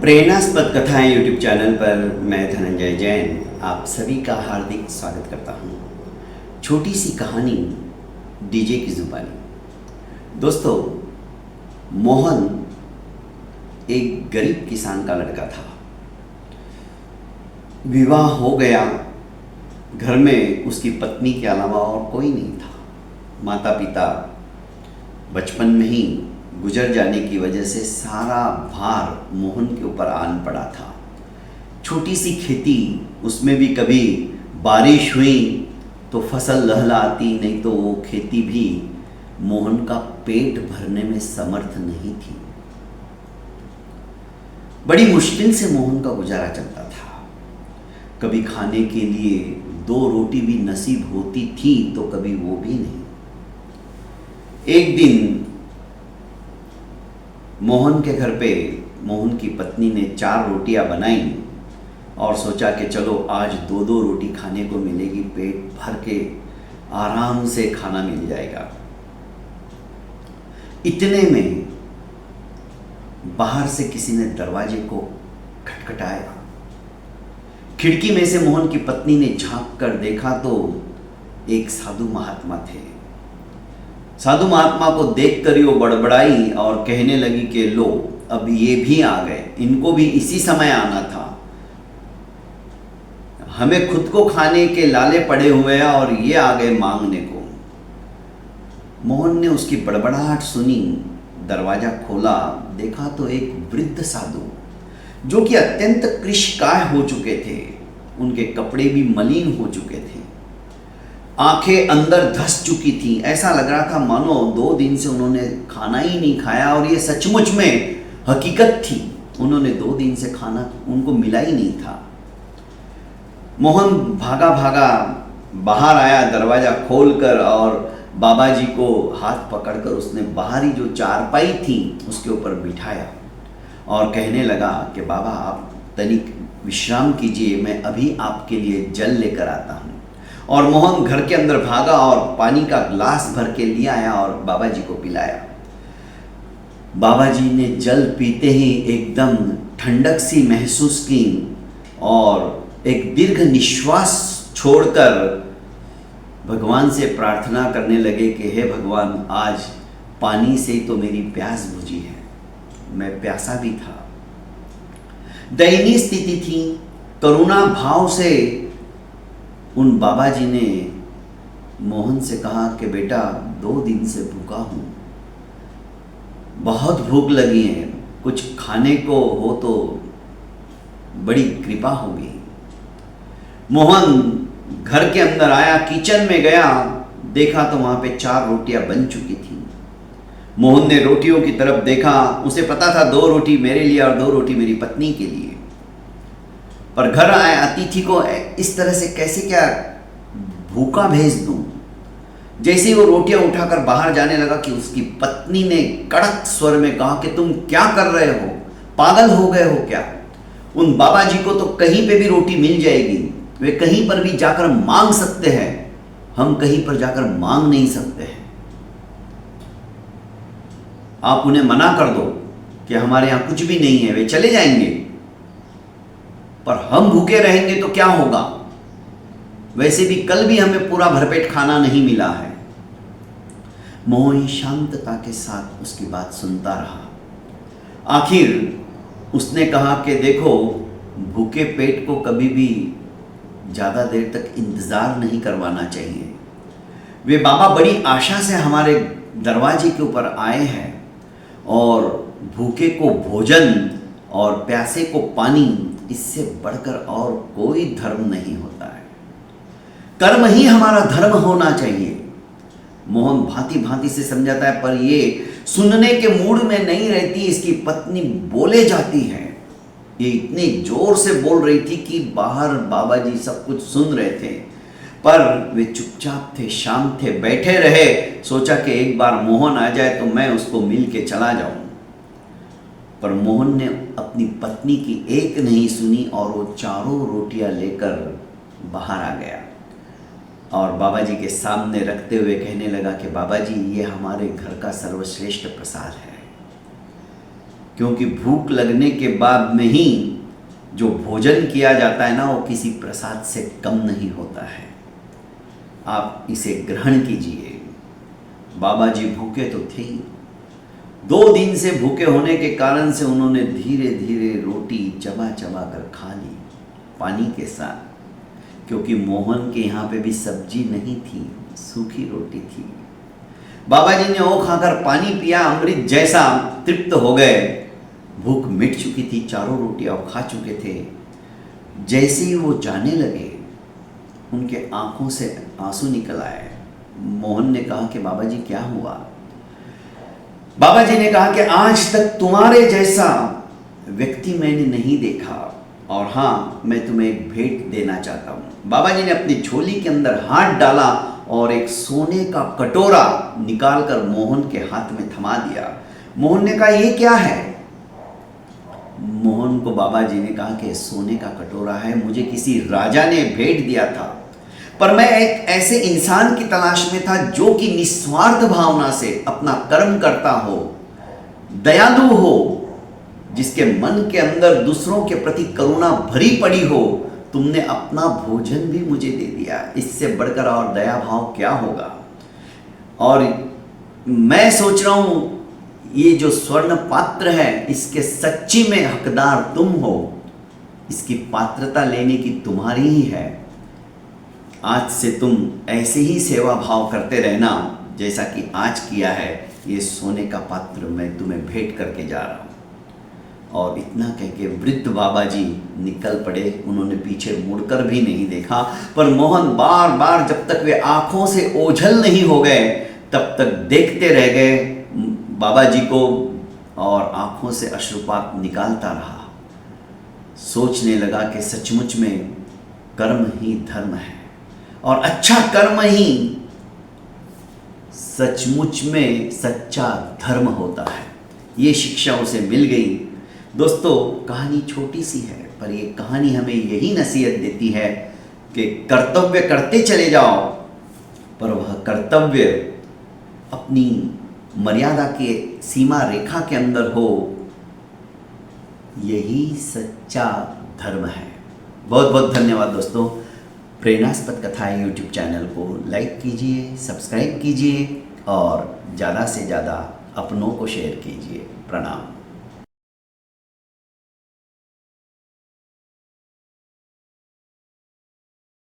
प्रेरणास्पद कथाएं YouTube channel पर मैं धनंजय जैन आप सभी का हार्दिक स्वागत करता हूं। छोटी सी कहानी डीजे की जुबानी। दोस्तों, मोहन एक गरीब किसान का लड़का था। विवाह हो गया, घर में उसकी पत्नी के अलावा और कोई नहीं था। माता पिता बचपन में ही गुजर जाने की वजह से सारा भार मोहन के ऊपर आन पड़ा था। छोटी सी खेती, उसमें भी कभी बारिश हुई तो फसल लहलहाती, नहीं तो वो खेती भी मोहन का पेट भरने में समर्थ नहीं थी। बड़ी मुश्किल से मोहन का गुजारा चलता था। कभी खाने के लिए 2 रोटी भी नसीब होती थी तो कभी वो भी नहीं। एक दिन मोहन के घर पे मोहन की पत्नी ने 4 रोटियां बनाई और सोचा कि चलो आज 2-2 रोटी खाने को मिलेगी, पेट भर के आराम से खाना मिल जाएगा। इतने में बाहर से किसी ने दरवाजे को खटखटाया। खिड़की में से मोहन की पत्नी ने झांक कर देखा तो एक साधु महात्मा थे। साधु महात्मा को देखकर वो बड़बड़ाई और कहने लगी कि लो, अब ये भी आ गए, इनको भी इसी समय आना था। हमें खुद को खाने के लाले पड़े हुए हैं और ये आ गए मांगने को। मोहन ने उसकी बड़बड़ाहट सुनी, दरवाजा खोला, देखा तो एक वृद्ध साधु जो कि अत्यंत कृशकाय हो चुके थे। उनके कपड़े भी मलिन हो चुके थे, आंखें अंदर धंस चुकी थी। ऐसा लग रहा था मानो 2 दिन से उन्होंने खाना ही नहीं खाया, और ये सचमुच में हकीकत थी। उन्होंने 2 दिन से खाना उनको मिला ही नहीं था। मोहन भागा भागा बाहर आया, दरवाजा खोलकर, और बाबा जी को हाथ पकड़कर उसने बाहरी जो चारपाई थी उसके ऊपर बिठाया और कहने लगा कि बाबा आप तनिक विश्राम कीजिए, मैं अभी आपके लिए जल लेकर आता हूँ। और मोहन घर के अंदर भागा और पानी का ग्लास भर के ले आया और बाबा जी को पिलाया। बाबा जी ने जल पीते ही एकदम ठंडक सी महसूस की और एक दीर्घ निश्वास छोड़कर भगवान से प्रार्थना करने लगे कि हे भगवान, आज पानी से तो मेरी प्यास बुझी है, मैं प्यासा भी था। दयनीय स्थिति थी। करुणा भाव से उन बाबा जी ने मोहन से कहा कि बेटा 2 दिन से भूखा हूँ, बहुत भूख लगी है, कुछ खाने को हो तो बड़ी कृपा होगी। मोहन घर के अंदर आया, किचन में गया, देखा तो वहाँ पे 4 रोटियां बन चुकी थी। मोहन ने रोटियों की तरफ देखा, उसे पता था 2 रोटी मेरे लिए और 2 रोटी मेरी पत्नी के लिए। पर घर आए अतिथि को इस तरह से कैसे क्या भूखा भेज दूं। जैसे ही वो रोटियां उठाकर बाहर जाने लगा कि उसकी पत्नी ने कड़क स्वर में कहा कि तुम क्या कर रहे हो, पागल हो गए हो क्या? उन बाबा जी को तो कहीं पे भी रोटी मिल जाएगी, वे कहीं पर भी जाकर मांग सकते हैं, हम कहीं पर जाकर मांग नहीं सकते हैं। आप उन्हें मना कर दो कि हमारे यहाँ कुछ भी नहीं है, वे चले जाएंगे, पर हम भूखे रहेंगे तो क्या होगा? वैसे भी कल भी हमें पूरा भरपेट खाना नहीं मिला है। मोहन शांतता के साथ उसकी बात सुनता रहा। आखिर उसने कहा कि देखो, भूखे पेट को कभी भी ज़्यादा देर तक इंतज़ार नहीं करवाना चाहिए। वे बाबा बड़ी आशा से हमारे दरवाजे के ऊपर आए हैं, और भूखे को भोजन और प्यासे को पानी, इससे बढ़कर और कोई धर्म नहीं होता है। कर्म ही हमारा धर्म होना चाहिए। मोहन भांति भांति से समझाता है, पर ये सुनने के मूड में नहीं रहती। इसकी पत्नी बोले जाती है। ये इतने जोर से बोल रही थी कि बाहर बाबा जी सब कुछ सुन रहे थे, पर वे चुपचाप थे, शांत थे, बैठे रहे। सोचा कि एक बार मोहन आ जाए तो मैं उसको मिल के चला जाऊं। पर मोहन ने अपनी पत्नी की एक नहीं सुनी और वो 4 रोटियां लेकर बाहर आ गया और बाबा जी के सामने रखते हुए कहने लगा कि बाबा जी, ये हमारे घर का सर्वश्रेष्ठ प्रसाद है। क्योंकि भूख लगने के बाद में ही जो भोजन किया जाता है ना, वो किसी प्रसाद से कम नहीं होता है। आप इसे ग्रहण कीजिए। बाबा जी भूखे तो थे ही, 2 दिन से भूखे होने के कारण से उन्होंने धीरे धीरे रोटी चबा चबा कर खा ली, पानी के साथ, क्योंकि मोहन के यहाँ पे भी सब्जी नहीं थी, सूखी रोटी थी। बाबा जी ने वो खाकर पानी पिया, अमृत जैसा तृप्त हो गए। भूख मिट चुकी थी, चारों रोटियां खा चुके थे। जैसे ही वो जाने लगे, उनके आंखों से आंसू निकल आए। मोहन ने कहा कि बाबा जी क्या हुआ? बाबा जी ने कहा कि आज तक तुम्हारे जैसा व्यक्ति मैंने नहीं देखा, और हाँ, मैं तुम्हें एक भेंट देना चाहता हूँ। बाबा जी ने अपनी झोली के अंदर हाथ डाला और एक सोने का कटोरा निकालकर मोहन के हाथ में थमा दिया। मोहन ने कहा ये क्या है? मोहन को बाबा जी ने कहा कि सोने का कटोरा है, मुझे किसी राजा ने भेंट दिया था, पर मैं एक ऐसे इंसान की तलाश में था जो कि निस्वार्थ भावना से अपना कर्म करता हो, दयालु हो, जिसके मन के अंदर दूसरों के प्रति करुणा भरी पड़ी हो। तुमने अपना भोजन भी मुझे दे दिया, इससे बढ़कर और दया भाव क्या होगा? और मैं सोच रहा हूं ये जो स्वर्ण पात्र है, इसके सच्ची में हकदार तुम हो, इसकी पात्रता लेने की तुम्हारी ही है। आज से तुम ऐसे ही सेवा भाव करते रहना जैसा कि आज किया है। ये सोने का पात्र मैं तुम्हें भेंट करके जा रहा हूँ। और इतना कह के वृद्ध बाबा जी निकल पड़े। उन्होंने पीछे मुड़कर भी नहीं देखा, पर मोहन बार बार जब तक वे आंखों से ओझल नहीं हो गए तब तक देखते रह गए बाबा जी को, और आंखों से अश्रुपात निकालता रहा। सोचने लगा कि सचमुच में कर्म ही धर्म है, और अच्छा कर्म ही सचमुच में सच्चा धर्म होता है। ये शिक्षा उसे मिल गई। दोस्तों, कहानी छोटी सी है, पर ये कहानी हमें यही नसीहत देती है कि कर्तव्य करते चले जाओ, पर वह कर्तव्य अपनी मर्यादा के सीमा रेखा के अंदर हो। यही सच्चा धर्म है। बहुत बहुत धन्यवाद दोस्तों। प्रेरणास्पद कथाएं यूट्यूब चैनल को लाइक कीजिए, सब्सक्राइब कीजिए, और ज़्यादा से ज़्यादा अपनों को शेयर कीजिए। प्रणाम।